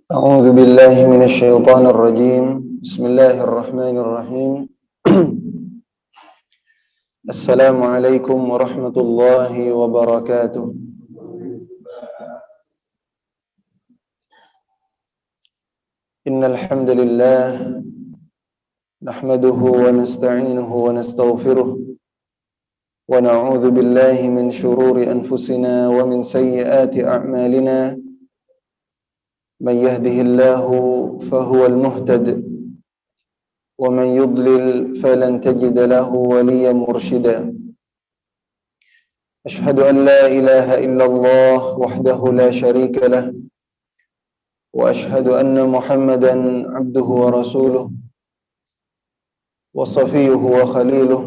أعوذ بالله من الشيطان الرجيم. بسم الله الرحمن الرحيم. السلام عليكم ورحمة الله وبركاته. إن الحمد لله نحمده ونستعينه ونستغفره ونعوذ بالله من شرور أنفسنا ومن سيئات أعمالنا. من يهده الله فهو المهتد ومن يضلل فلن تجد له وليا مرشدا. أشهد أن لا إله إلا الله وحده لا شريك له وأشهد أن محمدا عبده ورسوله وصفيه وخليله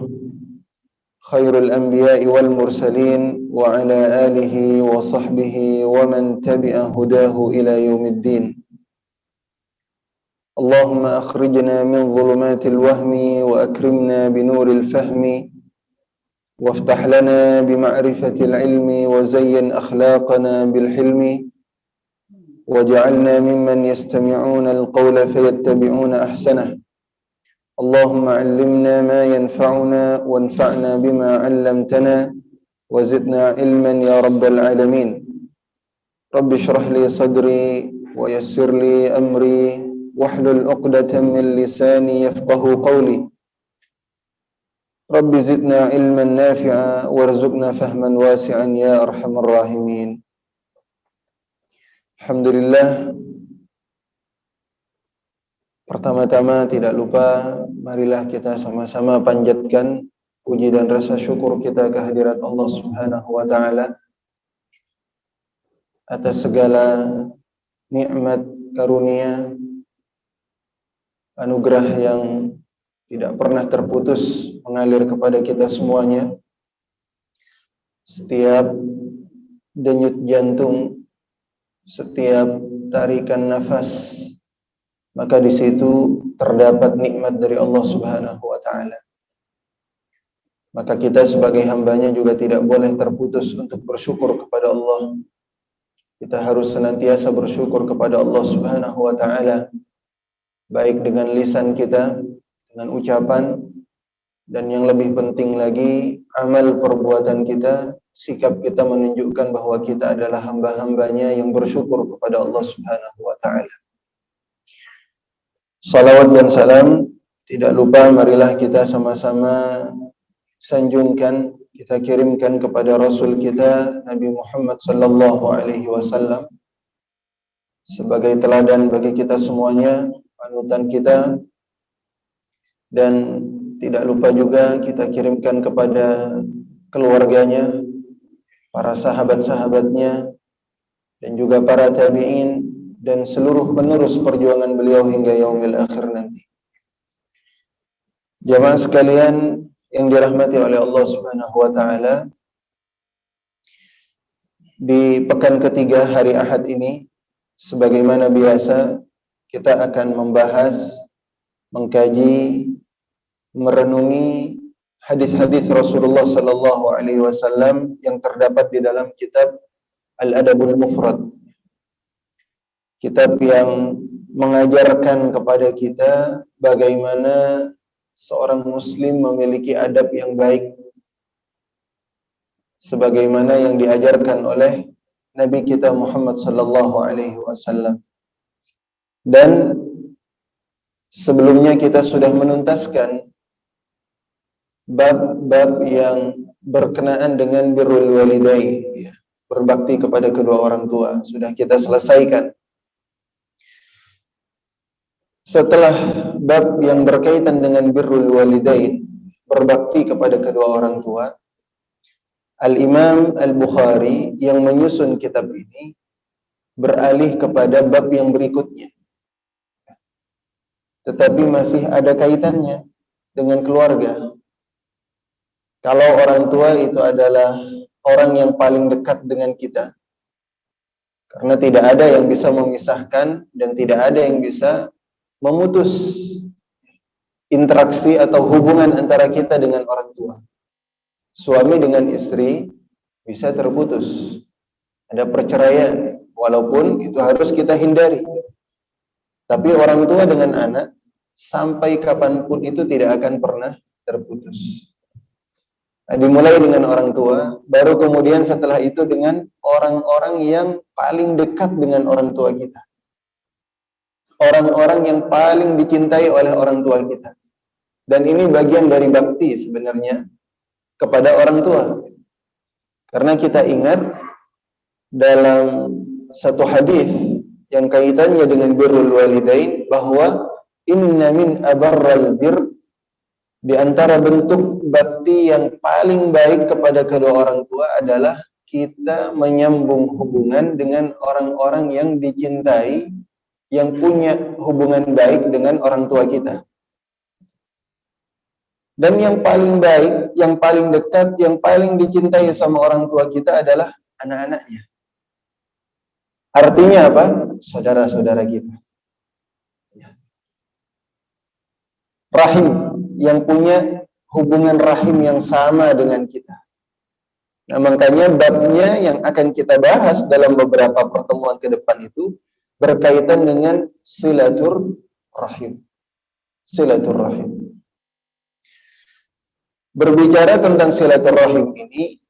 خير الأنبياء والمرسلين وعلى آله وصحبه ومن تبع هداه إلى يوم الدين. اللهم أخرجنا من ظلمات الوهم وأكرمنا بنور الفهم وافتح لنا بمعرفة العلم وزين أخلاقنا بالحلم واجعلنا ممن يستمعون القول فيتبعون أحسنه. اللهم علمنا ما ينفعنا وانفعنا بما علمتنا وزدنا علما يا رب العالمين. رب اشرح لي صدري ويسر لي أمري واحلل عقدة من لساني يفقه قولي. رب زدنا علما نافعا وارزقنا فهما واسعا يا أرحم الراحمين. Alhamdulillah. Pertama-tama tidak lupa marilah kita sama-sama panjatkan puji dan rasa syukur kita kehadirat Allah Subhanahu wa taala atas segala nikmat, karunia, anugerah yang tidak pernah terputus mengalir kepada kita semuanya. Setiap denyut jantung, setiap tarikan nafas, maka di situ terdapat nikmat dari Allah Subhanahu wa taala. Maka kita sebagai hambanya juga tidak boleh terputus untuk bersyukur kepada Allah. Kita harus senantiasa bersyukur kepada Allah Subhanahu wa taala, baik dengan lisan kita, dengan ucapan, dan yang lebih penting lagi amal perbuatan kita, sikap kita menunjukkan bahwa kita adalah hamba-hambanya yang bersyukur kepada Allah Subhanahu wa taala. Salawat dan salam tidak lupa marilah kita sama-sama sanjungkan, kita kirimkan kepada Rasul kita Nabi Muhammad sallallahu alaihi wasallam sebagai teladan bagi kita semuanya, panutan kita. Dan tidak lupa juga kita kirimkan kepada keluarganya, para sahabat-sahabatnya, dan juga para tabi'in dan seluruh penerus perjuangan beliau hingga yaumil akhir nanti. Jamaah sekalian yang dirahmati oleh Allah Subhanahu wa taala, di pekan ketiga hari Ahad ini sebagaimana biasa kita akan membahas, mengkaji, merenungi hadis-hadis Rasulullah sallallahu alaihi wasallam yang terdapat di dalam kitab Al-Adabul Mufrad. Kitab yang mengajarkan kepada kita bagaimana seorang muslim memiliki adab yang baik sebagaimana yang diajarkan oleh Nabi kita Muhammad sallallahu alaihi wasallam. Dan sebelumnya kita sudah menuntaskan bab-bab yang berkenaan dengan birrul walidain, ya, berbakti kepada kedua orang tua. Sudah kita selesaikan. Setelah bab yang berkaitan dengan birrul walidain, berbakti kepada kedua orang tua, Al-Imam Al-Bukhari yang menyusun kitab ini beralih kepada bab yang berikutnya. Tetapi masih ada kaitannya dengan keluarga. Kalau orang tua itu adalah orang yang paling dekat dengan kita, karena tidak ada yang bisa memisahkan dan tidak ada yang bisa memutus interaksi atau hubungan antara kita dengan orang tua. Suami dengan istri bisa terputus, ada perceraian, walaupun itu harus kita hindari. Tapi orang tua dengan anak sampai kapanpun itu tidak akan pernah terputus. Nah, dimulai dengan orang tua, baru kemudian setelah itu dengan orang-orang yang paling dekat dengan orang tua kita. Orang-orang yang paling dicintai oleh orang tua kita. Dan ini bagian dari bakti sebenarnya kepada orang tua. Karena kita ingat dalam satu hadis yang kaitannya dengan birrul walidain, bahwa inna min abarral bir, di antara bentuk bakti yang paling baik kepada kedua orang tua adalah kita menyambung hubungan dengan orang-orang yang dicintai, yang punya hubungan baik dengan orang tua kita. Dan yang paling baik, yang paling dekat, yang paling dicintai sama orang tua kita adalah anak-anaknya. Artinya apa? Saudara-saudara kita. Rahim, yang punya hubungan rahim yang sama dengan kita. Nah, makanya babnya yang akan kita bahas dalam beberapa pertemuan ke depan itu berkaitan dengan silaturrahim. Silaturrahim. Berbicara tentang silaturrahim ini,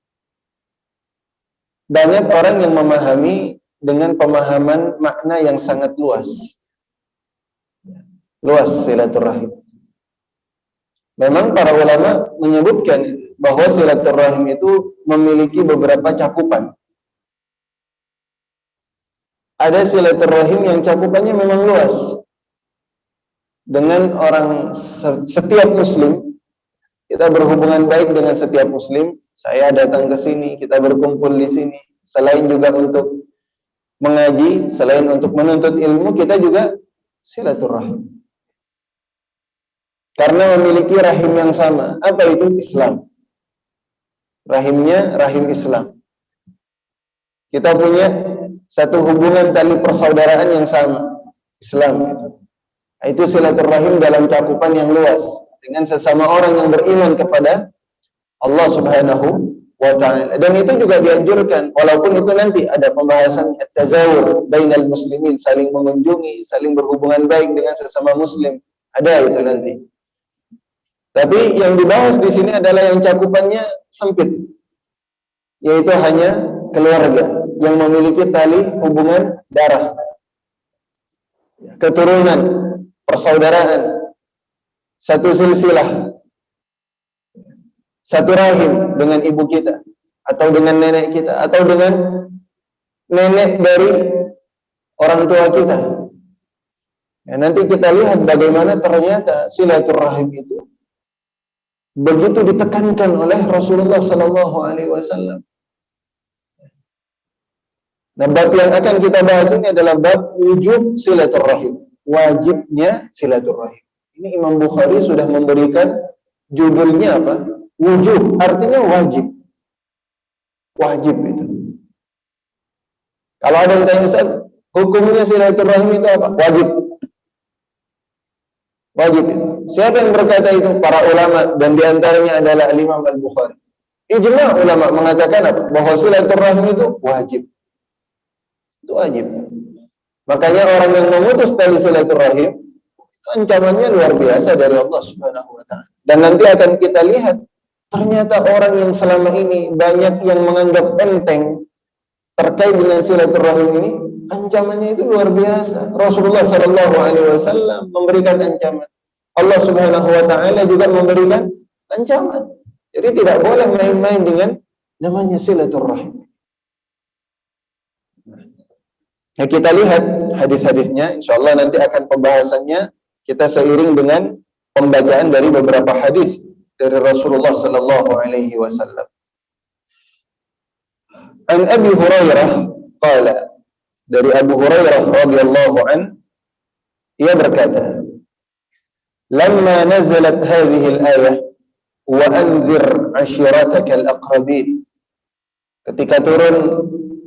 banyak orang yang memahami dengan pemahaman makna yang sangat luas. Luas silaturrahim. Memang para ulama menyebutkan bahwa silaturrahim itu memiliki beberapa cakupan. Ada silaturrahim yang cakupannya memang luas. Dengan orang, setiap muslim, kita berhubungan baik dengan setiap muslim. Saya datang ke sini, kita berkumpul di sini. Selain juga untuk mengaji, selain untuk menuntut ilmu, kita juga silaturrahim. Karena memiliki rahim yang sama. Apa itu? Islam. Rahimnya rahim Islam. Kita punya satu hubungan tali persaudaraan yang sama, Islam itu. Itu silaturahim dalam cakupan yang luas dengan sesama orang yang beriman kepada Allah Subhanahu wa ta'ala. Dan itu juga dianjurkan, walaupun itu nanti ada pembahasan at-tazawur bainal muslimin, saling mengunjungi, saling berhubungan baik dengan sesama muslim. Ada itu nanti. Tapi yang dibahas di sini adalah yang cakupannya sempit, yaitu hanya keluarga yang memiliki tali hubungan darah, keturunan, persaudaraan, satu silsilah, satu rahim dengan ibu kita, atau dengan nenek kita, atau dengan nenek dari orang tua kita. Ya, nanti kita lihat bagaimana ternyata silaturahim itu begitu ditekankan oleh Rasulullah Sallallahu Alaihi Wasallam. Nah, bab yang akan kita bahas ini adalah bab wujub silaturahim, wajibnya silaturahim. Ini Imam Bukhari sudah memberikan judulnya apa? Wujub, artinya wajib. Wajib itu. Kalau ada yang tanya, Ustaz, hukumnya silaturahim itu apa? Wajib. Wajib itu. Siapa yang berkata itu? Para ulama, dan diantaranya adalah Imam Al-Bukhari. Ijma' ulama mengatakan apa? Bahwa silaturahim itu wajib. Itu wajib. Makanya orang yang memutus tali silaturahim, ancamannya luar biasa dari Allah Subhanahu wa ta'ala. Dan nanti akan kita lihat, ternyata orang yang selama ini banyak yang menganggap enteng terkait dengan silaturahim ini, ancamannya itu luar biasa. Rasulullah Sallallahu Alaihi Wasallam memberikan ancaman. Allah Subhanahu wa ta'ala juga memberikan ancaman. Jadi tidak boleh main-main dengan namanya silaturahim. Nah, kita lihat hadis-hadisnya, insyaallah nanti akan pembahasannya kita seiring dengan pembacaan dari beberapa hadis dari Rasulullah sallallahu alaihi wasallam. An Abi Hurairah qala, dari Abu Hurairah radhiyallahu an, ia berkata, "Lamma nazalat hadhihi al-ayah wa anzir 'ashiratakal aqrabin." Ketika turun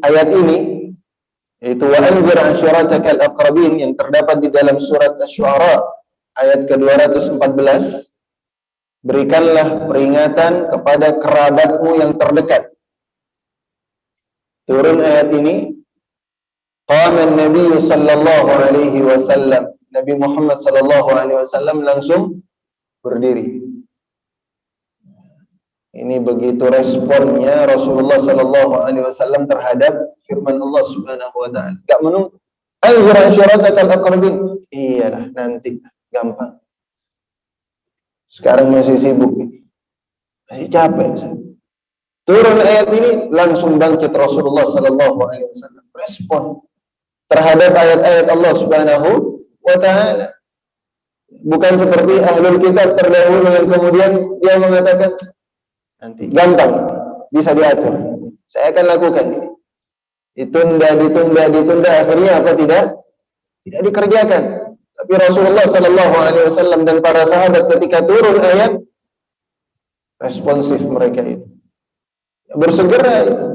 ayat ini, yaitu wa anzir 'ashiratakal aqrabin, yang terdapat di dalam surat Asy-Syu'ara ayat ke-214, berikanlah peringatan kepada kerabatmu yang terdekat. Turun ayat ini, qama an-nabiy sallallahu alaihi wasallam Nabi Muhammad SAW langsung berdiri. Ini begitu responnya Rasulullah SAW terhadap firman Allah Subhanahu wa taala. Enggak menunggu. Anzur ashiratakal aqrabin. Iyalah, nanti gampang. Sekarang masih sibuk ini. Masih capek. Turun ayat ini langsung bangkit Rasulullah SAW. Respon terhadap ayat-ayat Allah Subhanahu wa taala. Bukan seperti ahlul kitab terdahulu yang kemudian dia mengatakan nanti gampang, bisa diatur. Saya akan lakukan ini. Ditunda, akhirnya apa tidak? Tidak dikerjakan. Tapi Rasulullah SAW dan para sahabat ketika turun ayat, responsif mereka itu. Bersegera itu.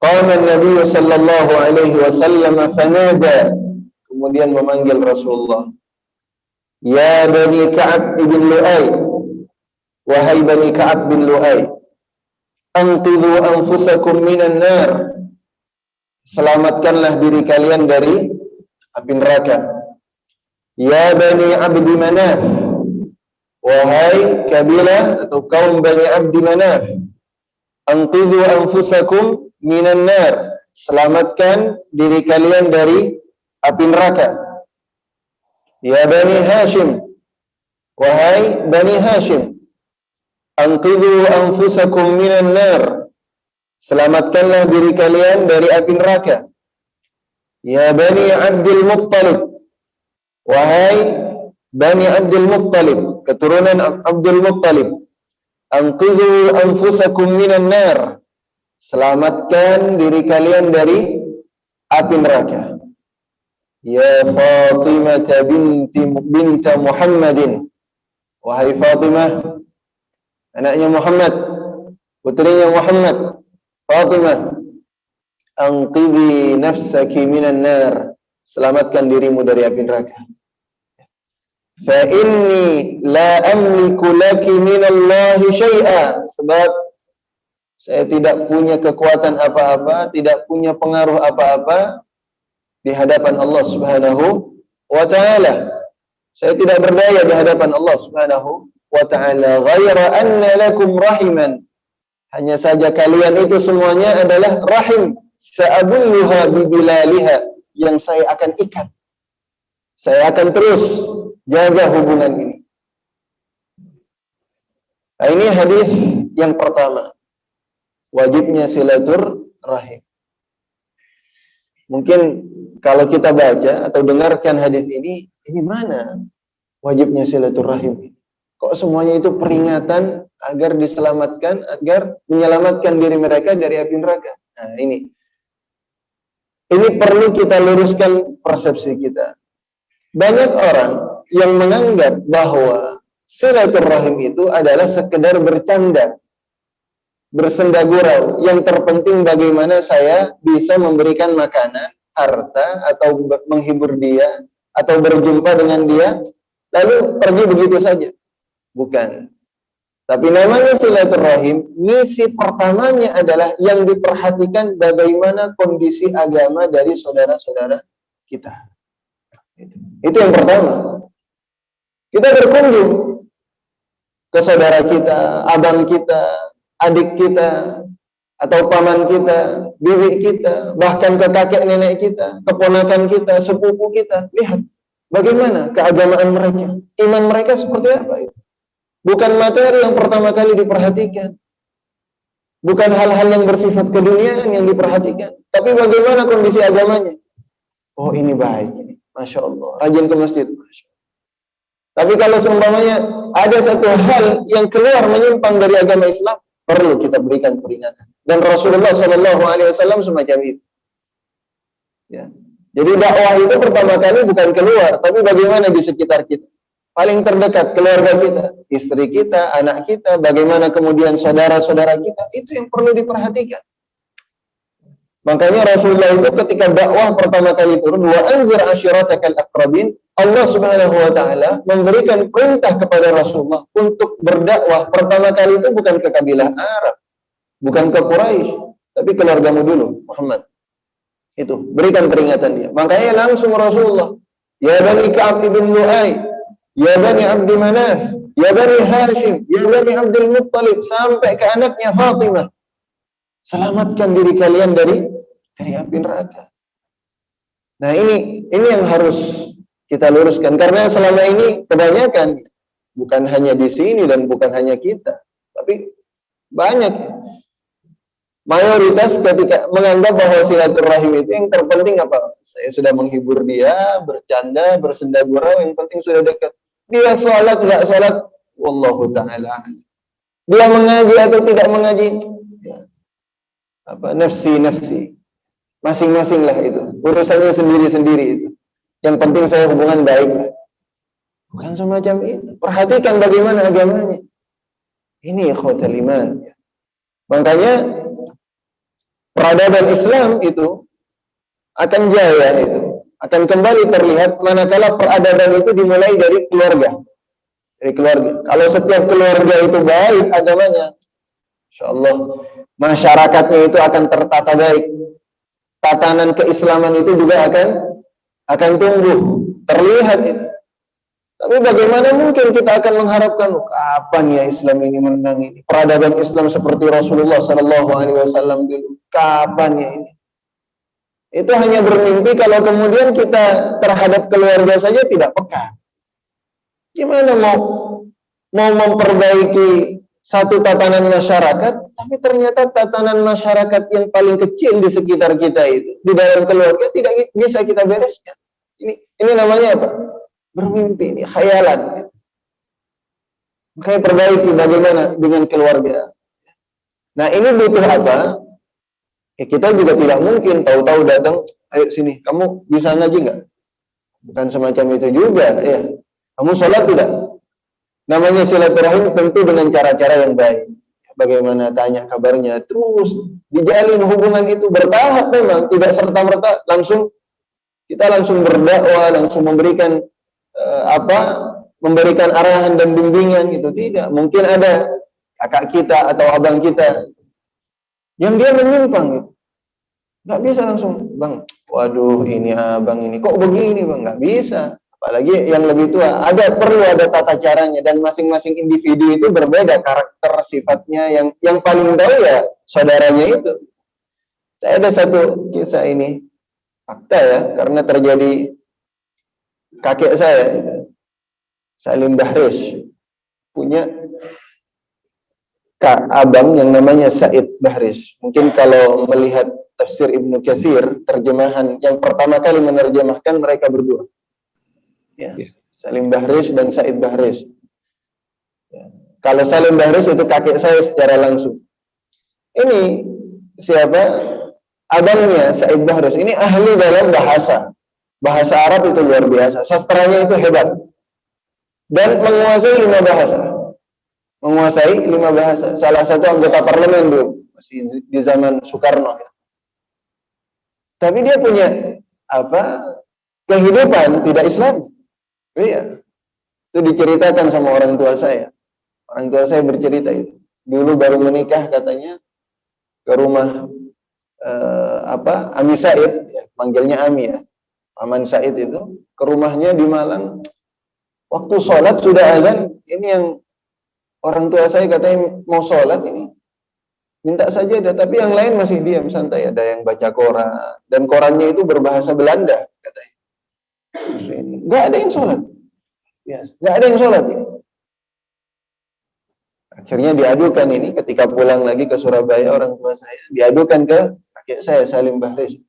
Qala Nabi sallallahu alaihi wasallam fanada, kemudian memanggil Rasulullah. Ya Bani Ka'ab ibn Lu'ay, wahai Bani Ka'ab bin Lu'ay, anqidhu anfusakum minan nar, selamatkanlah diri kalian dari api neraka. Ya Bani Abdi Manaf, wahai kabilah atau kaum Bani Abdi Manaf, anqidhu anfusakum minan nar, selamatkan diri kalian dari api neraka. Ya Bani Hashim, wahai Bani Hashim, anqidhu anfusakum minan nar, selamatkanlah diri kalian dari api neraka. Ya Bani Abdul Muttalib, wahai Bani Abdul Muttalib, keturunan Abdul Muttalib, anqidhu anfusakum minan nar, selamatkan diri kalian dari api neraka. Ya Fatimah binta Muhammadin, wahai Fatimah, anaknya Muhammad, putrinya Muhammad, Fatimah, anqidhi nafsaki minan nar, selamatkan dirimu dari api neraka. Fa inni la amliku laki minallahi syai'a, sebab saya tidak punya kekuatan apa-apa, tidak punya pengaruh apa-apa di hadapan Allah Subhanahu wa taala. Saya tidak berdaya di hadapan Allah Subhanahu wa taala. Ghaira anna lakum rahiman, hanya saja kalian itu semuanya adalah rahim. Sa'abulluha bibilaliha, yang saya akan ikat. Saya akan terus jaga hubungan ini. Nah, ini hadis yang pertama. Wajibnya silaturahim. Mungkin kalau kita baca atau dengarkan hadis ini mana wajibnya silaturahim? Kok semuanya itu peringatan agar diselamatkan, agar menyelamatkan diri mereka dari api neraka? Nah, ini perlu kita luruskan persepsi kita. Banyak orang yang menganggap bahwa silaturahim itu adalah sekedar bercanda, bersenda gurau. Yang terpenting bagaimana saya bisa memberikan makanan, harta, atau menghibur dia, atau berjumpa dengan dia, lalu pergi begitu saja. Bukan. Tapi namanya silaturahim, misi pertamanya adalah yang diperhatikan bagaimana kondisi agama dari saudara-saudara kita. Itu yang pertama. Kita berkunjung ke saudara kita, abang kita, adik kita, atau paman kita, bibi kita, bahkan ke kakek nenek kita, keponakan kita, sepupu kita. Lihat bagaimana keagamaan mereka, iman mereka seperti apa itu. Bukan materi yang pertama kali diperhatikan, bukan hal-hal yang bersifat keduniaan yang diperhatikan, tapi bagaimana kondisi agamanya. Oh, ini baik, ini Masya Allah, rajin ke masjid, Masya Allah. Tapi kalau seumpamanya ada satu hal yang keluar menyimpang dari agama Islam, perlu kita berikan peringatan. Dan Rasulullah SAW semacam itu. Ya. Jadi dakwah itu pertama kali bukan keluar, tapi bagaimana di sekitar kita. Paling terdekat, keluarga kita, istri kita, anak kita, bagaimana kemudian saudara-saudara kita, itu yang perlu diperhatikan. Makanya Rasulullah itu ketika dakwah pertama kali turun, wa anzir ashiratakal aqrabin, Allah Subhanahu wa taala memberikan perintah kepada Rasulullah untuk berdakwah pertama kali itu bukan ke kabilah Arab, bukan ke Quraisy, tapi keluargamu dulu, Muhammad. Itu, berikan peringatan dia. Makanya langsung Rasulullah Ya Bani Ka'ab ibn Lu'ay, Ya Bani Abdi Manaf, Ya Bani Hashim, Ya Bani Abdul Muttalib, sampai ke anaknya Fatimah. Selamatkan diri kalian dari api neraka. Nah, ini yang harus kita luruskan, karena selama ini kebanyakan bukan hanya di sini dan bukan hanya kita, tapi banyak mayoritas ketika menganggap bahwa silaturahim itu yang terpenting apa? Saya sudah menghibur dia, bercanda, bersenda gurau, yang penting sudah dekat. Dia sholat nggak sholat, wallahu taala. Dia mengaji atau tidak mengaji, ya, nafsi, masing-masing lah itu. Urusannya sendiri-sendiri itu. Yang penting saya hubungan baik. Bukan semacam itu. Perhatikan bagaimana agamanya. Ini ikhwatul iman. Makanya peradaban Islam itu akan jaya itu, akan kembali terlihat manakala peradaban itu dimulai dari keluarga. Dari keluarga. Kalau setiap keluarga itu baik agamanya, insyaallah masyarakatnya itu akan tertata baik. Tatanan keislaman itu juga akan tumbuh, terlihat itu. Tapi bagaimana mungkin kita akan mengharapkan kapan ya Islam ini menang ini? Peradaban Islam seperti Rasulullah Shallallahu Alaihi Wasallam dulu. Kapan ya ini? Itu hanya bermimpi kalau kemudian kita terhadap keluarga saja tidak peka. Gimana mau memperbaiki satu tatanan masyarakat, tapi ternyata tatanan masyarakat yang paling kecil di sekitar kita itu, di dalam keluarga tidak bisa kita bereskan. Ini namanya apa? Bermimpi, ini khayalan. Makanya perbaiki bagaimana dengan keluarga. Nah, ini butuh apa? Ya, kita juga tidak mungkin tahu-tahu datang, ayo sini, kamu bisa ngaji nggak? Bukan semacam itu juga, ya. Kamu sholat tidak? Namanya silaturahim tentu dengan cara-cara yang baik. Bagaimana tanya kabarnya, terus dijalin hubungan itu bertahap memang, tidak serta-merta kita langsung berdakwah, langsung memberikan memberikan arahan dan bimbingan gitu, tidak. Mungkin ada kakak kita atau abang kita yang dia menyimpang gitu, nggak bisa langsung, bang, waduh ini abang ini kok begini bang, nggak bisa. Apalagi yang lebih tua, perlu ada tata caranya, dan masing-masing individu itu berbeda karakter sifatnya. Yang paling tahu ya saudaranya itu. Saya ada satu kisah ini fakta ya, karena terjadi kakek saya itu, Salim Bahrish, punya abang yang namanya Said Bahrish. Mungkin kalau melihat tafsir Ibnu Katsir, terjemahan yang pertama kali menerjemahkan mereka berdua. Ya, Salim Bahrish dan Said Bahrish. Ya. Kalau Salim Bahrish itu kakek saya secara langsung. Ini siapa? Abangnya Said Bahrish. Ini ahli dalam bahasa Arab itu luar biasa. Sastranya itu hebat. Dan menguasai 5 bahasa. Menguasai 5 bahasa. Salah satu anggota parlemen dulu, masih di zaman Soekarno. Ya. Tapi dia punya kehidupan tidak Islam. Iya. Itu diceritakan sama orang tua saya. Orang tua saya bercerita itu. Dulu baru menikah katanya ke rumah Ami Said, ya, manggilnya Ami ya. Paman Said itu ke rumahnya di Malang. Waktu sholat sudah azan, ini yang orang tua saya katanya mau sholat ini. Minta saja ada, tapi yang lain masih diam santai. Ada yang baca koran, dan korannya itu berbahasa Belanda katanya. Nggak ada yang sholat. Ya, nggak ada yang sholat ini. Akhirnya diadukan ini ketika pulang lagi ke Surabaya, orang tua saya diadukan ke kakek saya Salim Bahrish.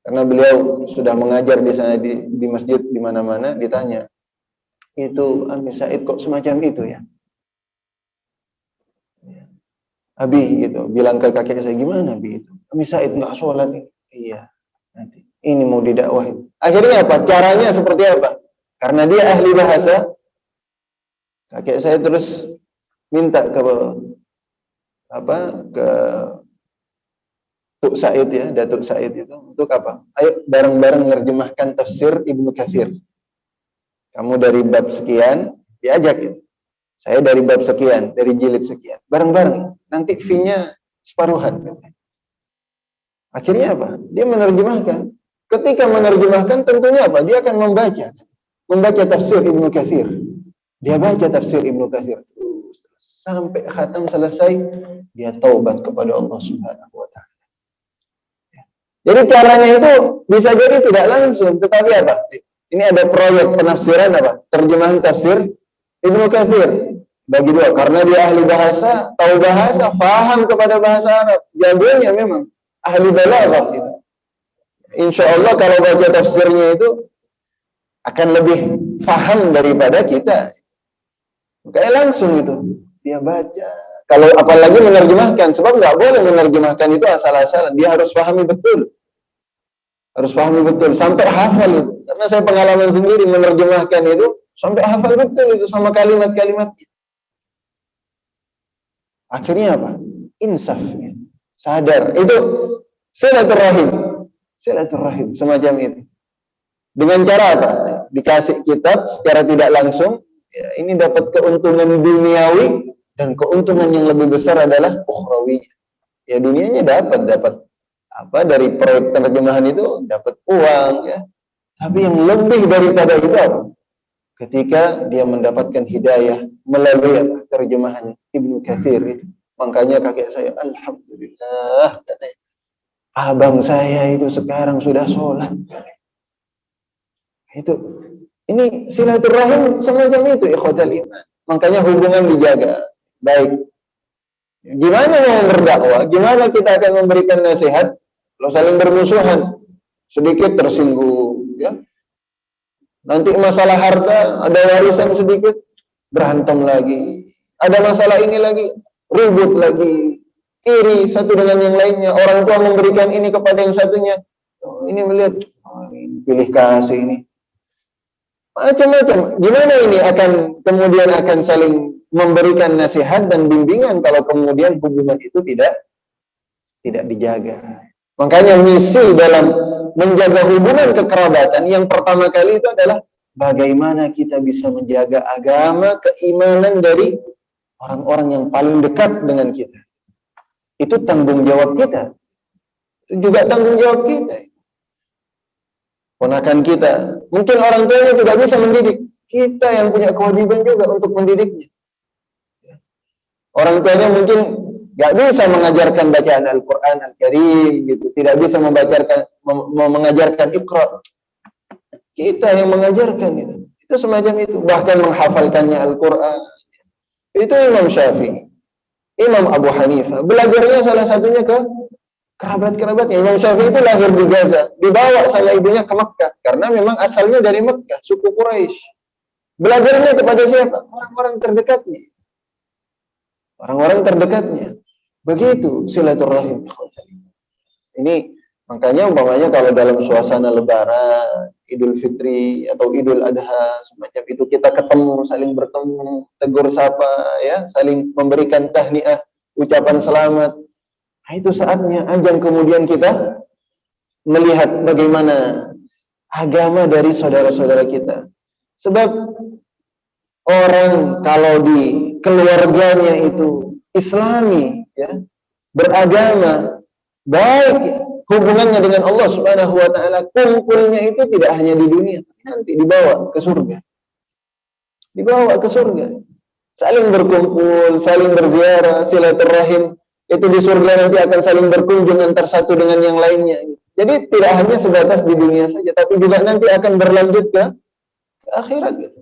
Karena beliau sudah mengajar di sana di masjid di mana-mana, ditanya, itu Ami Said kok semacam itu ya? Abi gitu, bilang ke kakek saya, gimana Abi itu? Ami Said nggak sholat ini. Iya, nanti ini mau didakwahin. Akhirnya apa? Caranya seperti apa? Karena dia ahli bahasa, kakek saya terus minta ke Datuk Said ya, Datuk Said itu untuk apa? Ayo bareng-bareng menerjemahkan tafsir Ibnu Katsir. Kamu dari bab sekian, diajak itu. Saya dari bab sekian, dari jilid sekian. Bareng-bareng, nanti fee-nya separuhan. Akhirnya apa? Dia menerjemahkan. Ketika menerjemahkan tentunya apa? Dia akan membaca tafsir Ibnu Katsir. Dia baca tafsir Ibnu Katsir sampai khatam selesai, dia taubat kepada Allah Subhanahu wa taala. Jadi caranya itu bisa jadi tidak langsung, tetapi apa? Ini ada proyek penafsiran apa? Terjemahan tafsir Ibnu Katsir bagi dua, karena dia ahli bahasa, tahu bahasa, paham kepada bahasa Arab. Jagonya memang ahli balaghah gitu. Insya Allah kalau baca tafsirnya itu akan lebih paham daripada kita. Kayak langsung itu dia baca. Kalau apalagi menerjemahkan, sebab nggak boleh menerjemahkan itu asal-asalan. Dia harus pahami betul. Harus pahami betul sampai hafal itu. Karena saya pengalaman sendiri menerjemahkan itu sampai hafal betul itu sama kalimat-kalimatnya. Akhirnya apa? Insaf, sadar. Itu silaturahim semacam itu. Dengan cara apa? Dikasih kitab secara tidak langsung. Ya, ini dapat keuntungan duniawi dan keuntungan yang lebih besar adalah ukhrawi. Ya dunianya dapat apa dari proyek terjemahan itu dapat uang ya. Tapi yang lebih daripada itu apa? Ketika dia mendapatkan hidayah melalui apa? Terjemahan Ibnu Katsir itu. Makanya kakek saya alhamdulillah katanya. Abang saya itu sekarang sudah sholat. Itu ini silaturahim semacam itu ikhwatal iman. Makanya hubungan dijaga baik. Gimana yang berdakwah? Gimana kita akan memberikan nasihat kalau saling bermusuhan? Sedikit tersinggung ya. Nanti masalah harta, ada warisan sedikit berantem lagi. Ada masalah ini lagi, ribut lagi. Iri satu dengan yang lainnya. Orang tua memberikan ini kepada yang satunya. Oh, ini melihat ini pilih kasih ini. Macam-macam. Gimana ini akan kemudian akan saling memberikan nasihat dan bimbingan kalau kemudian hubungan itu tidak dijaga. Makanya misi dalam menjaga hubungan kekerabatan yang pertama kali itu adalah bagaimana kita bisa menjaga agama, keimanan dari orang-orang yang paling dekat dengan kita. Itu tanggung jawab kita. Itu juga tanggung jawab kita. Ponakan kita, mungkin orang tuanya tidak bisa mendidik, kita yang punya kewajiban juga untuk mendidiknya. Orang tuanya mungkin nggak bisa mengajarkan bacaan Al-Quran Al-Karim, gitu, tidak bisa mengajarkan Iqra. Kita yang mengajarkan itu semacam itu, bahkan menghafalkannya Al-Quran. Itu Imam Syafi'i, Imam Abu Hanifah, belajarnya salah satunya ke kerabat-kerabatnya. Imam Syafi'i itu lahir di Gaza, dibawa sama ibunya ke Mekkah karena memang asalnya dari Mekkah, suku Quraisy. Belajarnya kepada siapa? Orang-orang terdekatnya. Orang-orang terdekatnya. Begitu silaturahim. Ini makanya umpamanya kalau dalam suasana Lebaran, Idul Fitri atau Idul Adha semacam itu kita ketemu, saling bertemu, tegur sapa ya, saling memberikan tahniah, ucapan selamat. Nah, itu saatnya ajang kemudian kita melihat bagaimana agama dari saudara-saudara kita. Sebab orang kalau di keluarganya itu Islami, ya, beragama, baik ya, hubungannya dengan Allah Subhanahu wa taala, kumpulnya itu tidak hanya di dunia, tapi nanti dibawa ke surga. Dibawa ke surga. Saling berkumpul, saling berziarah, silaturahim. Itu di surga nanti akan saling berkunjung antar satu dengan yang lainnya. Jadi tidak hanya sebatas di dunia saja, tapi juga nanti akan berlanjut ke akhirat. Gitu.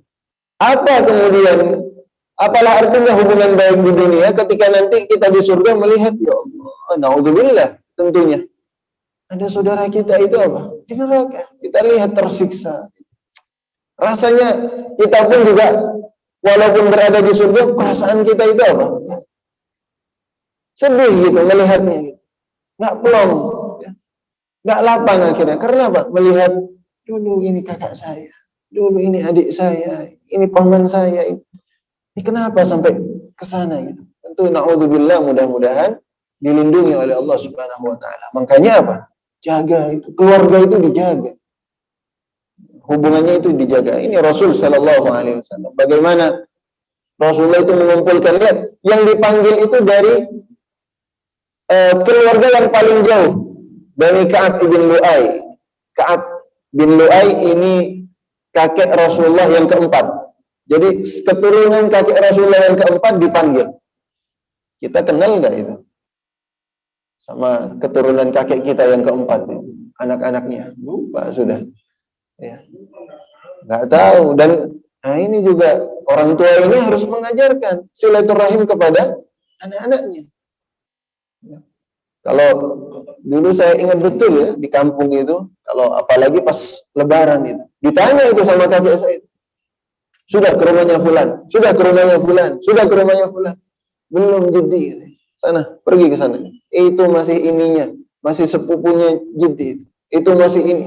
Apa kemudian, apalah artinya hubungan baik di dunia ketika nanti kita di surga melihat, ya Allah, na'udzubillah tentunya. Ada saudara kita itu apa? Di neraka. Kita lihat tersiksa. Rasanya kita pun juga, walaupun berada di surga, perasaan kita itu apa? Sedih gitu melihatnya gitu. Nggak plong ya. Nggak lapang akhirnya. Karena apa? Melihat dulu ini kakak saya, dulu ini adik saya, ini paman saya, ini kenapa sampai ke sana gitu. Tentu na'udzubillah, mudah-mudahan dilindungi oleh Allah Subhanahu wa taala. Makanya apa? Jaga itu, keluarga itu dijaga. Hubungannya itu dijaga. Ini Rasul sallallahu alaihi wasallam. Bagaimana Rasulullah itu mengumpulkan, lihat, yang dipanggil itu dari keluarga yang paling jauh, Bani Ka'ab ibn Lu'ay. Ka'ab bin Lu'ay ini kakek Rasulullah yang keempat. Jadi keturunan kakek Rasulullah yang keempat dipanggil. Kita kenal nggak itu? Sama keturunan kakek kita yang keempat itu. Anak-anaknya lupa sudah. Ya. Nggak tahu. Dan ini juga orang tua ini harus mengajarkan silaturahim kepada anak-anaknya. Ya. Kalau dulu saya ingat betul ya, di kampung itu, kalau apalagi pas lebaran itu, ditanya itu sama kakek saya, sudah ke rumahnya fulan, sudah ke rumahnya fulan, sudah ke rumahnya fulan, belum jadi, sana, pergi ke sana, itu masih ininya, masih sepupunya jadi, itu masih ini,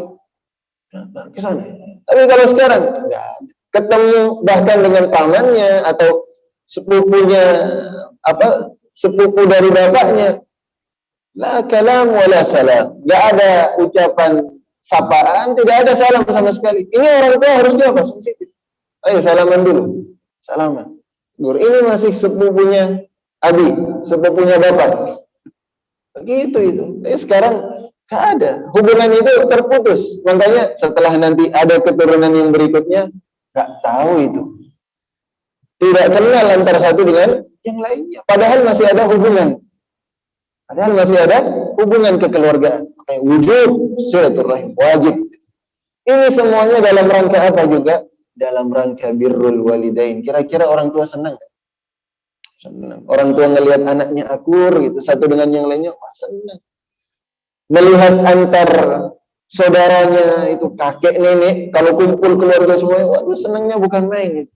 ke sana. Tapi kalau sekarang, enggak ada. Ketemu bahkan dengan pamannya atau sepupunya, sepupu dari bapaknya, la kalam wala salam. Gak ada ucapan sapaan, tidak ada salam sama sekali. Ini orang tua harusnya apa? Sensitif. Ayo salaman dulu. Salaman. Ini masih sepupunya Abi, sepupunya bapak. Begitu itu. Sekarang gak ada. Hubungan itu terputus. Makanya setelah nanti ada keturunan yang berikutnya, gak tahu itu. Tidak kenal antara satu dengan yang lainnya. Padahal masih ada hubungan. Padahal masih ada hubungan kekeluargaan. Wujud silaturahim, wajib. Ini semuanya dalam rangka apa juga? Dalam rangka birrul walidain. Kira-kira orang tua senang gak? Senang. Orang tua ngelihat anaknya akur gitu, satu dengan yang lainnya, wah senang. Melihat antar saudaranya itu kakek nenek, kalau kumpul keluarga semuanya, waduh senangnya bukan main itu.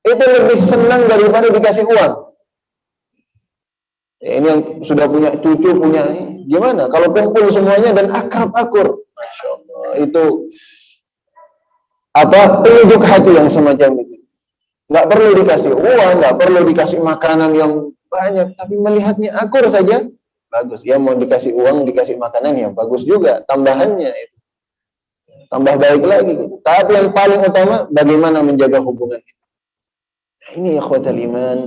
Itu lebih senang daripada dikasih uang. Ini yang sudah punya cucu, punya ini, gimana? Kalau kumpul semuanya dan akrab-akur, Masya Allah, itu penunjuk hati yang semacam itu. Nggak perlu dikasih uang, nggak perlu dikasih makanan yang banyak, tapi melihatnya akur saja, bagus. Ya mau dikasih uang, dikasih makanan ya bagus juga, tambahannya itu. Tambah baik lagi. Gitu. Tapi yang paling utama, bagaimana menjaga hubungan itu. Nah, ini ikhwatal iman,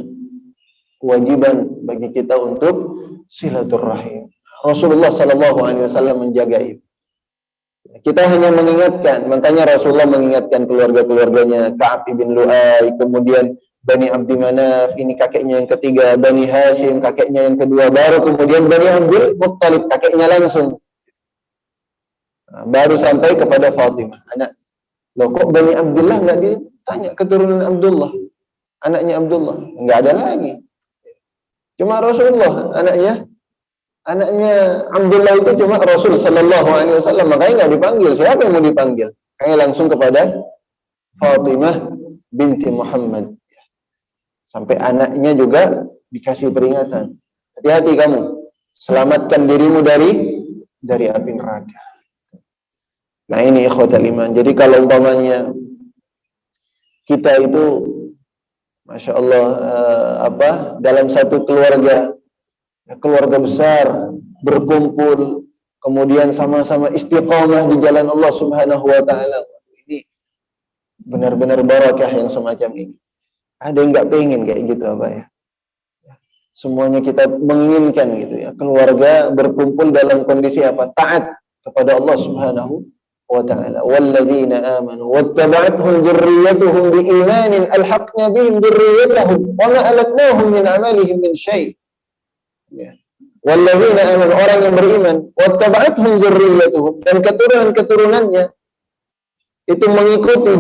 kewajiban bagi kita untuk silaturahim. Rasulullah SAW menjaga itu. Kita hanya mengingatkan, makanya Rasulullah mengingatkan keluarga-keluarganya, Ka'ab bin Lu'ay, kemudian Bani Abdi Manaf, ini kakeknya yang ketiga, Bani Hashim, kakeknya yang kedua, baru kemudian Bani Abdul Muttalib, kakeknya langsung. Nah, baru sampai kepada Fatimah, anak. Loh kok Bani Abdullah nggak ditanya keturunan Abdullah, anaknya Abdullah, nggak ada lagi. Cuma Rasulullah, anaknya Abdullah itu cuma Rasul Sallallahu Alaihi Wasallam, makanya nggak dipanggil. Siapa yang mau dipanggil? Kayak langsung kepada Fatimah binti Muhammad. Sampai anaknya juga dikasih peringatan. Hati-hati kamu, selamatkan dirimu dari api neraka. Nah ini ikhwatal iman. Jadi kalau umpamanya kita itu Masya Allah, dalam satu keluarga besar, berkumpul, kemudian sama-sama istiqamah di jalan Allah Subhanahu wa Ta'ala. Ini benar-benar barakah yang semacam ini. Ada yang nggak pengen kayak gitu ya? Semuanya kita menginginkan gitu ya. Keluarga berkumpul dalam kondisi apa? Taat kepada Allah Subhanahu wa ta'ala. Walladzina amanu wattaba'athum dzurriyyatuhum biimanin alhaqna bihim dzurriyyatahum wa ma alatnahum min amalihim min syai'. Ya. Walladzina amanu, orang yang beriman, wattaba'athum dzurriyyatuhum, dan keturunan-keturunannya itu mengikuti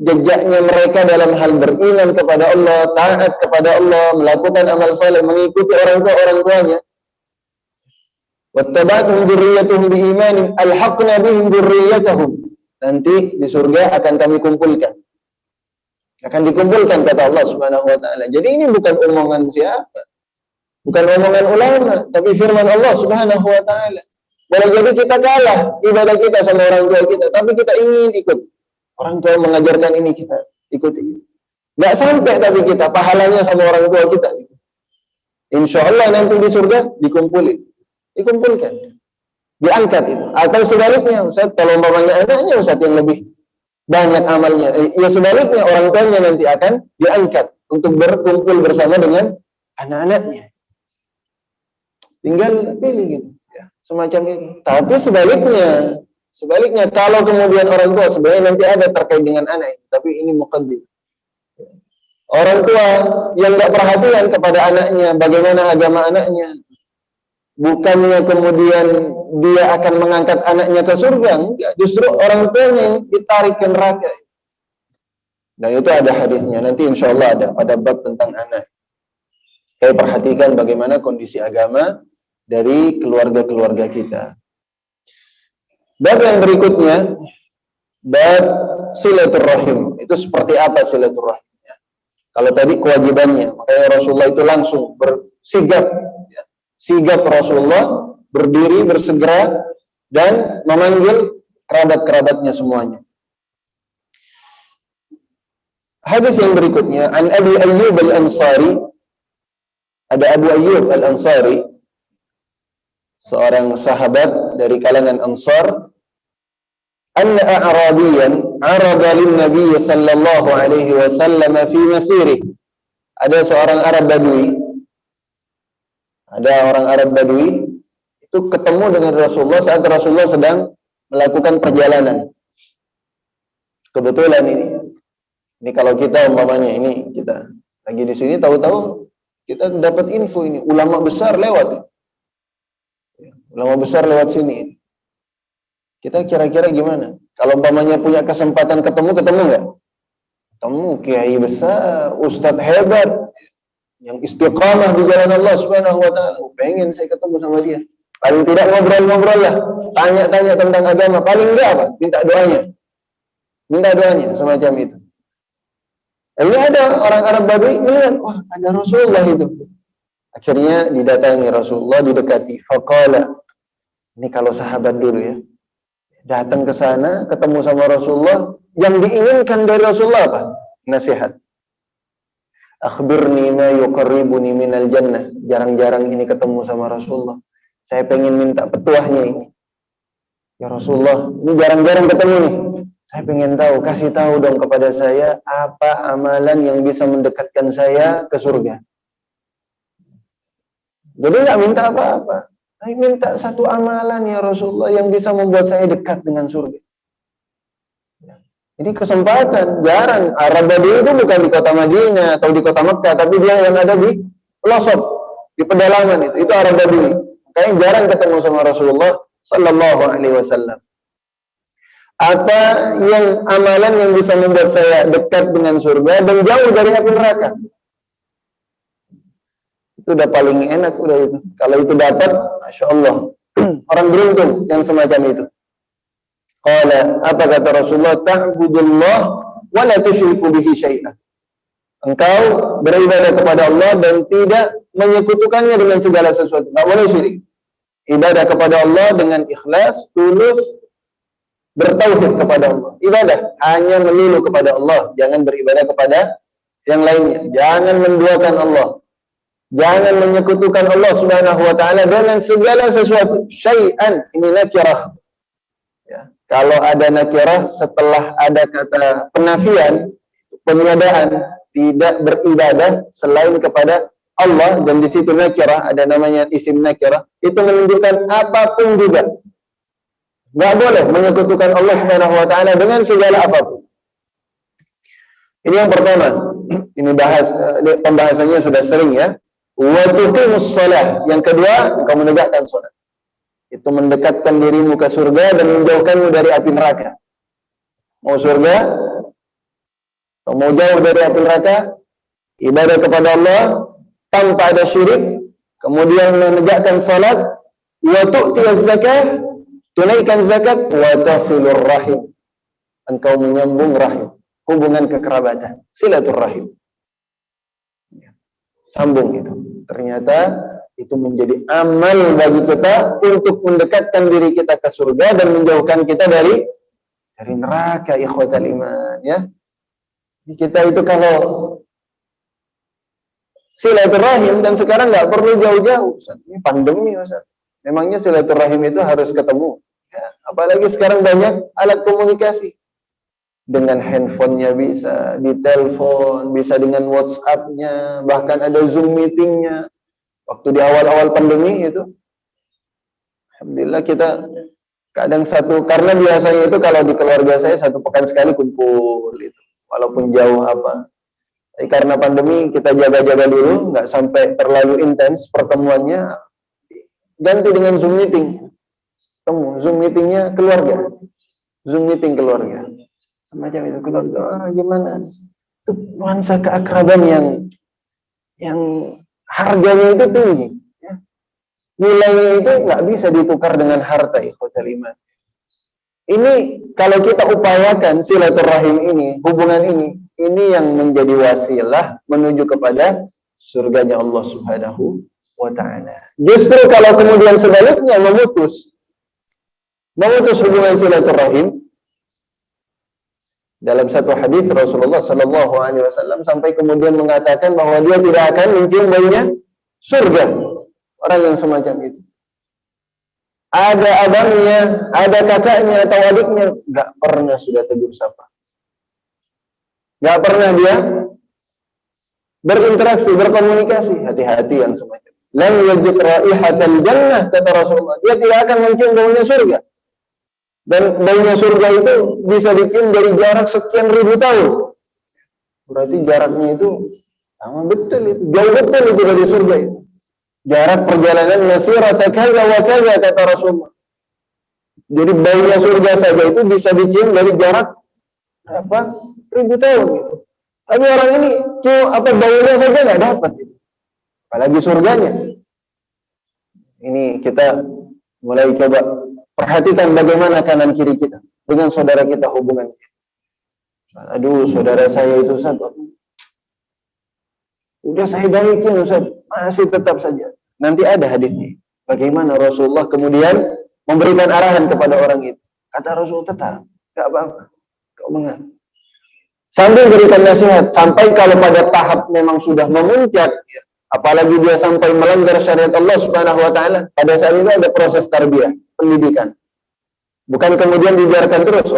jejaknya mereka dalam hal beriman kepada Allah, taat kepada Allah, melakukan amal saleh, mengikuti orang tuanya. Wattaba'athum dzurriyyatuhum biimanin alhaqna bihim dzurriyyatahum. Nanti di surga akan kami kumpulkan. Akan dikumpulkan kata Allah Subhanahu wa taala. Jadi ini bukan omongan siapa. Bukan omongan ulama, tapi firman Allah Subhanahu wa taala. Boleh jadi kita kalah ibadah kita sama orang tua kita, tapi kita ingin ikut. Orang tua mengajarkan ini, kita ikuti. Nggak sampai tapi kita pahalanya sama orang tua kita. Insya Allah nanti di surga dikumpulkan, diangkat itu. Atau sebaliknya, Ustaz, kalau umpamanya anaknya Ustaz yang lebih banyak amalnya, ya sebaliknya orang tuanya nanti akan diangkat untuk berkumpul bersama dengan anak-anaknya. Tinggal pilih gitu, ya, semacam itu. Tapi sebaliknya, Sebaliknya, kalau kemudian orang tua, sebenarnya nanti ada terkait dengan anak ini, tapi ini muqaddim. Orang tua yang nggak perhatian kepada anaknya, bagaimana agama anaknya, bukannya kemudian dia akan mengangkat anaknya ke surga, enggak, justru orang tuanya yang ditarik ke neraka. Dan itu ada hadisnya, nanti insya Allah ada pada bab tentang anak. Saya perhatikan bagaimana kondisi agama dari keluarga-keluarga kita. Bab yang berikutnya, bab silaturahim. Itu seperti apa silaturahimnya? Kalau tadi kewajibannya, makanya Rasulullah itu langsung bersigap, ya. Sigap Rasulullah, berdiri, bersegera, dan memanggil kerabat-kerabatnya semuanya. Hadis yang berikutnya, an Abi Ayyub al-Ansari, ada Abu Ayyub al-Ansari, seorang sahabat dari kalangan Ansar, anna a'rabiyan arada lin Nabi sallallahu alaihi wasallam fi masirih. Ada seorang Arab Badui, ada orang Arab Badui itu ketemu dengan Rasulullah saat Rasulullah sedang melakukan perjalanan. Kebetulan ini kalau kita umpamanya ini kita lagi di sini, tahu-tahu kita dapat info ini ulama besar lewat. Ulama besar lewat sini. Kita kira-kira gimana? Kalau umpamanya punya kesempatan ketemu nggak? Ketemu kiai besar, ustadz hebat, yang istiqamah di jalan Allah Subhanahu wa taala. Pengen saya ketemu sama dia. Paling tidak ngobrol-ngobrol lah, tanya-tanya tentang agama. Paling enggak apa? Minta doanya semacam itu. Ini ada orang Arab Badui melihat, wah ada Rasulullah itu. Akhirnya didatangi Rasulullah, didekati. Faqala, ini kalau sahabat dulu ya, datang ke sana, ketemu sama Rasulullah, yang diinginkan dari Rasulullah apa? Nasihat. Akhbirni ma yuqarribuni minal jannah. Jarang-jarang ini ketemu sama Rasulullah. Saya pengen minta petuahnya ini. Ya Rasulullah, ini jarang-jarang ketemu nih. Saya pengen tahu, kasih tahu dong kepada saya apa amalan yang bisa mendekatkan saya ke surga. Jadi nggak minta apa-apa. Saya minta satu amalan ya Rasulullah yang bisa membuat saya dekat dengan surga. Ini kesempatan, jarang. Arab Badui itu bukan di kota Madinah atau di kota Mekah, tapi dia yang ada di pelosok, di pedalaman itu Arab Badui. Makanya jarang ketemu sama Rasulullah Sallallahu Alaihi Wasallam. Apa yang amalan yang bisa membuat saya dekat dengan surga dan jauh dari api neraka? Itu udah paling enak udah itu. Kalau itu dapat, Masya Allah, orang beruntung yang semacam itu. Qala, apa kata Rasulullah? Ta'budullah wa la tusyriku bihi syai'an. Engkau beribadah kepada Allah dan tidak menyekutukannya dengan segala sesuatu. Enggak boleh syirik. Ibadah kepada Allah dengan ikhlas, tulus, bertauhid kepada Allah. Ibadah hanya melulu kepada Allah, jangan beribadah kepada yang lainnya. Jangan menduakan Allah. Jangan menyekutukan Allah Subhanahu wa taala dengan segala sesuatu. Syai'an, ini nakirah. Ya. Kalau ada nakirah setelah ada kata penafian, peniadaan, tidak beribadah selain kepada Allah, dan di situ nakirah, ada namanya isim nakirah, itu menunjukkan apapun juga. Nggak boleh menyekutukan Allah Subhanahu wa taala dengan segala apapun. Ini yang pertama. Ini pembahasannya sudah sering ya. Wa tuqimus shalah. Yang kedua, engkau menegakkan salat. Itu mendekatkan dirimu ke surga dan menjauhkanmu dari api neraka. Mau surga atau mau jauh dari api neraka, ibadah kepada Allah tanpa ada syirik, kemudian menegakkan salat, wa tu'tiyaz zakah, tunaikan zakat, wa tasilur rahim. Engkau menyambung rahim, hubungan kekerabatan, silaturrahim. Sambung itu. Ternyata itu menjadi amal bagi kita untuk mendekatkan diri kita ke surga dan menjauhkan kita dari neraka, ikhwatal iman ya. Kita itu kalau silaturrahim, dan sekarang nggak perlu jauh-jauh, ini pandemi Ustaz. Memangnya silaturahim itu harus ketemu ya. Apalagi sekarang banyak alat komunikasi. Dengan handphonenya bisa, di telepon, bisa dengan WhatsApp-nya, bahkan ada Zoom meeting-nya. Waktu di awal-awal pandemi itu, alhamdulillah kita Kadang satu, karena biasanya itu kalau di keluarga saya 1 pekan sekali kumpul itu, walaupun jauh apa. Tapi karena pandemi kita jaga-jaga dulu, nggak sampai terlalu intens pertemuannya, ganti dengan Zoom meeting. Zoom meetingnya keluarga, Zoom meeting keluarga, semacam itu keluarga. Gimana? Itu nuansa keakraban yang harganya itu tinggi. Nilainya itu nggak bisa ditukar dengan harta, ikhwatal iman. Ini kalau kita upayakan silaturahim ini, hubungan ini yang menjadi wasilah menuju kepada surganya Allah Subhanahu wa ta'ala. Justru kalau kemudian sebaliknya memutus hubungan silaturahim, dalam satu hadis Rasulullah Shallallahu Alaihi Wasallam sampai kemudian mengatakan bahwa dia tidak akan mencium baunya surga. Orang yang semacam itu, ada abangnya, ada kakaknya atau adiknya, nggak pernah sudah tegur sapa, nggak pernah dia berinteraksi, berkomunikasi. Hati-hati yang semacam. Lam yajid raihatal jannah, kata Rasulullah. Dia tidak akan mencium baunya surga. Dan baunya surga itu bisa dicium dari jarak sekian ribu tahun. Berarti jaraknya itu lama betul, itu jauh betul itu dari surga itu. Jarak perjalanan masirata kaza wa kaza, kata Rasulullah. Jadi baunya surga saja itu bisa dicium dari jarak ribu tahun gitu. Tapi orang ini baunya saja nggak dapat itu, apalagi surganya. Ini kita mulai coba perhatikan bagaimana kanan kiri kita dengan saudara kita, hubungan kita. Aduh, saudara saya itu Ustaz, udah saya baikin Ustaz, masih tetap saja. Nanti ada hadisnya, bagaimana Rasulullah kemudian memberikan arahan kepada orang itu. Kata Rasul, tetap, gak apa-apa, kau mengerti. Sambil berikan nasihat, sampai kalau pada tahap memang sudah memuncak, ya, apalagi dia sampai melanggar syariat Allah Subhanahu wa ta'ala, pada saat itu ada proses tarbiyah, pendidikan. Bukan kemudian dibiarkan terus,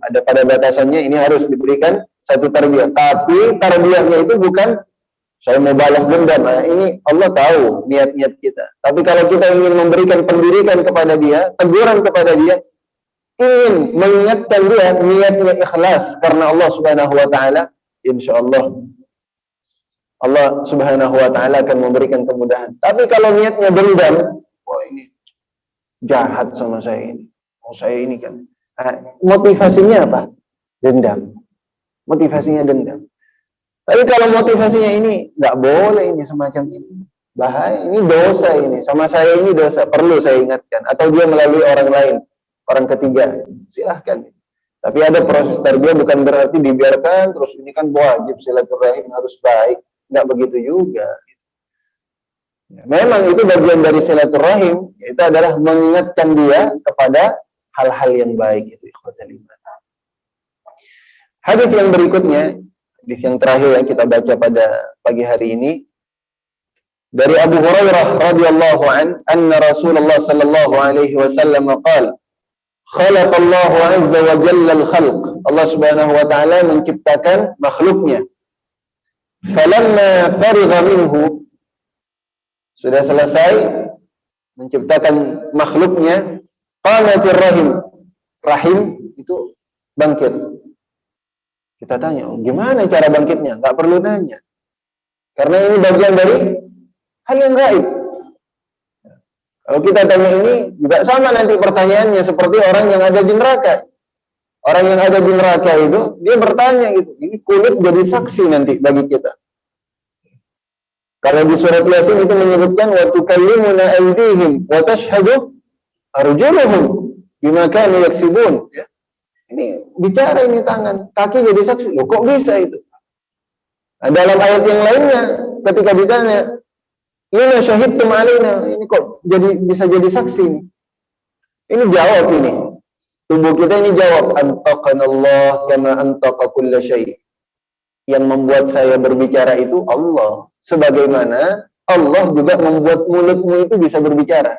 ada pada batasannya, ini harus diberikan satu tarbiyah. Tapi tarbiyahnya itu bukan saya mau balas dendam. Nah, ini Allah tahu niat-niat kita. Tapi kalau kita ingin memberikan pendidikan kepada dia, teguran kepada dia, ingin mengingatkan dia, niatnya ikhlas karena Allah Subhanahu wa ta'ala, insyaallah Allah Subhanahu wa ta'ala akan memberikan kemudahan. Tapi kalau niatnya dendam, ini jahat sama saya ini. Saya ini kan. Motivasinya apa? Dendam. Motivasinya dendam. Tapi kalau motivasinya ini nggak boleh, ini semacam ini, bahaya, ini dosa, ini sama saya ini dosa, perlu saya ingatkan. Atau dia melalui orang lain, orang ketiga, silahkan. Tapi ada proses tarbiyah, bukan berarti dibiarkan terus ini kan wajib silaturahim harus baik, nggak begitu juga. Memang itu bagian dari silaturahim, itu adalah mengingatkan dia kepada hal-hal yang baik itu. Hadis yang berikutnya, hadis yang terakhir yang kita baca pada pagi hari ini, dari Abu Hurairah radhiyallahu anna Rasulullah sallallahu alaihi wasallam qala, khalaqallahu azza wa jalla al-khalq. Allah Subhanahu wa taala menciptakan makhluknya. Falamma farigha minhu, sudah selesai menciptakan makhluknya, qamatir rahim. Rahim itu bangkit. Kita tanya, gimana cara bangkitnya? Nggak perlu nanya. Karena ini bagian dari hal yang gaib. Kalau kita tanya ini, juga sama nanti pertanyaannya seperti orang yang ada di neraka. Orang yang ada di neraka itu, dia bertanya gitu, ini kulit jadi saksi nanti bagi kita. Kalau di surat Yasin itu menyebutkan, wa tukallimuna aydihim wa tashhadu arjuluhum bima kanu yaksibun. Ya. Ini bicara, ini tangan, kaki jadi saksi. Loh, kok bisa itu? Nah, dalam ayat yang lainnya ketika ditanya, lima syahidtum alaina, ini kok bisa jadi saksi? Ini jawab ini. Tubuh kita ini jawab, antaqanallah kama antaqa kulla syai'. Yang membuat saya berbicara itu Allah. Sebagaimana Allah juga membuat mulutmu itu bisa berbicara.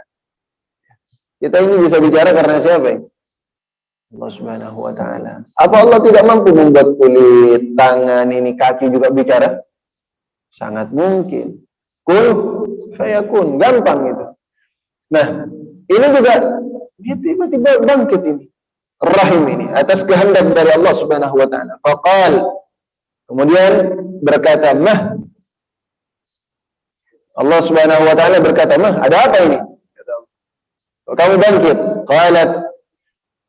Kita ini bisa bicara karena siapa ya? Allah Subhanahu wa ta'ala. Apa Allah tidak mampu membuat kulit, tangan, ini kaki juga bicara? Sangat mungkin. Kun fayakun, gampang itu. Nah, ini juga Dia tiba-tiba bangkit ini. Rahim ini atas kehendak dari Allah Subhanahu wa taala. Faqal, kemudian berkata, "Mah." Allah Subhanahu wa taala berkata, "Mah, ada apa ini?" Kata Allah. Kamu bangkit. Qalat,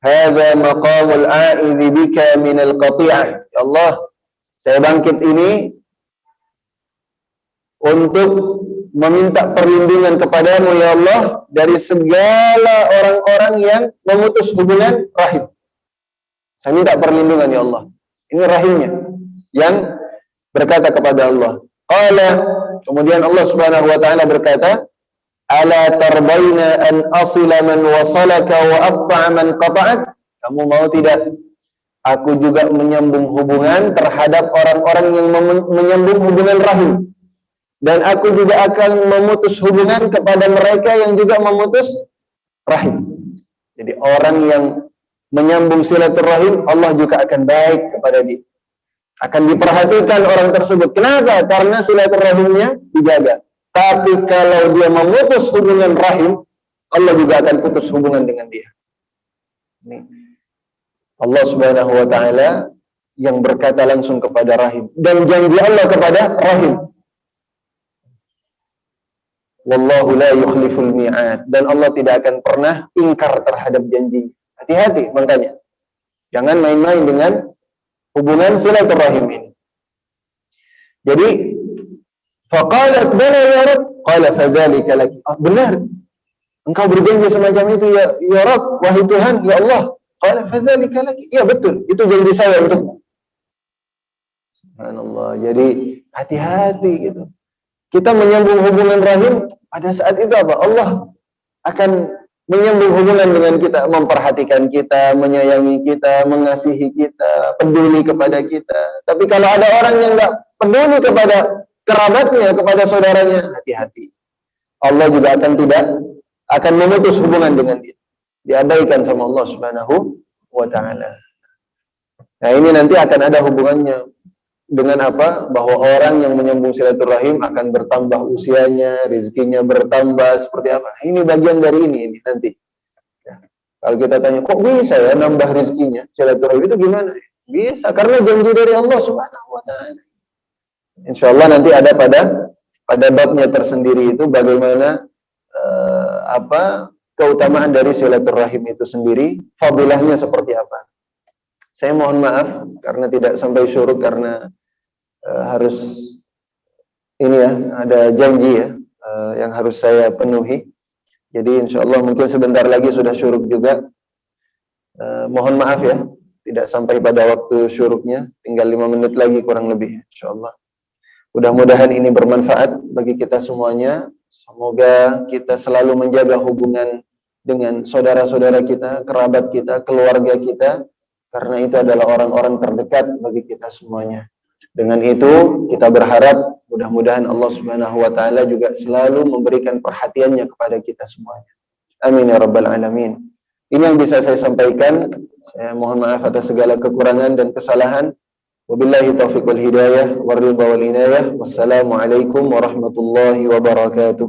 "Hadza maqamul a'idzi bika min al-qati'ah." Ya Allah, saya bangkit ini untuk meminta perlindungan kepadamu ya Allah dari segala orang-orang yang memutus hubungan rahim. Saya minta perlindungan ya Allah. Ini rahimnya yang berkata kepada Allah. Qala, kemudian Allah Subhanahu wa taala berkata, "Ala tarbaina an asila man wasalaka wa aqta'a man qata'ak?" Kamu mau tidak aku juga menyambung hubungan terhadap orang-orang yang menyambung hubungan rahim? Dan aku juga akan memutus hubungan kepada mereka yang juga memutus rahim. Jadi orang yang menyambung silaturahim, Allah juga akan baik kepada dia. Akan diperhatikan orang tersebut. Kenapa? Karena silaturahimnya dijaga. Tapi kalau dia memutus hubungan rahim, Allah juga akan putus hubungan dengan dia. Ini Allah Subhanahu wa taala yang berkata langsung kepada rahim, dan janji Allah kepada rahim. Wallahu la yukhliful mi'ad, dan Allah tidak akan pernah ingkar terhadap janji. Hati-hati makanya. Jangan main-main dengan hubungan silaturahim ini. Jadi faqalat bala ya Rabb, qala fadzalika laki. Benar. Engkau berjanji semacam itu ya Rabb, wahai Tuhan, ya Allah. Qala fadzalika laki. Ya betul, itu janji saya untukmu. Subhanallah. Jadi hati-hati gitu. Kita menyambung hubungan rahim, pada saat itu apa? Allah akan menyambung hubungan dengan kita, memperhatikan kita, menyayangi kita, mengasihi kita, peduli kepada kita. Tapi kalau ada orang yang enggak peduli kepada kerabatnya, kepada saudaranya, hati-hati. Allah juga akan memutus hubungan dengan dia. Diabaikan sama Allah Subhanahu wa taala. Nah, ini nanti akan ada hubungannya dengan apa? Bahwa orang yang menyambung silaturahim akan bertambah usianya, rezekinya bertambah, seperti apa? Ini bagian dari ini nanti. Ya. Kalau kita tanya, kok bisa ya nambah rezekinya? Silaturahim itu gimana? Bisa, karena janji dari Allah Subhanahu wa taala. Insyaallah nanti ada pada babnya tersendiri itu bagaimana keutamaan dari silaturahim itu sendiri, fadilahnya seperti apa. Saya mohon maaf karena tidak sampai syuruk karena harus ini ya, ada janji ya yang harus saya penuhi. Jadi insyaallah mungkin sebentar lagi sudah syuruk juga. Mohon maaf ya, tidak sampai pada waktu syuruknya, tinggal 5 menit lagi kurang lebih insyaallah. Mudah-mudahan ini bermanfaat bagi kita semuanya. Semoga kita selalu menjaga hubungan dengan saudara-saudara kita, kerabat kita, keluarga kita, karena itu adalah orang-orang terdekat bagi kita semuanya. Dengan itu kita berharap mudah-mudahan Allah Subhanahu wa taala juga selalu memberikan perhatiannya kepada kita semuanya. Amin ya rabbal alamin. Ini yang bisa saya sampaikan. Saya mohon maaf atas segala kekurangan dan kesalahan. Wabillahi taufiq wal hidayah, war ridha wal inayah. Wassalamualaikum warahmatullahi wabarakatuh.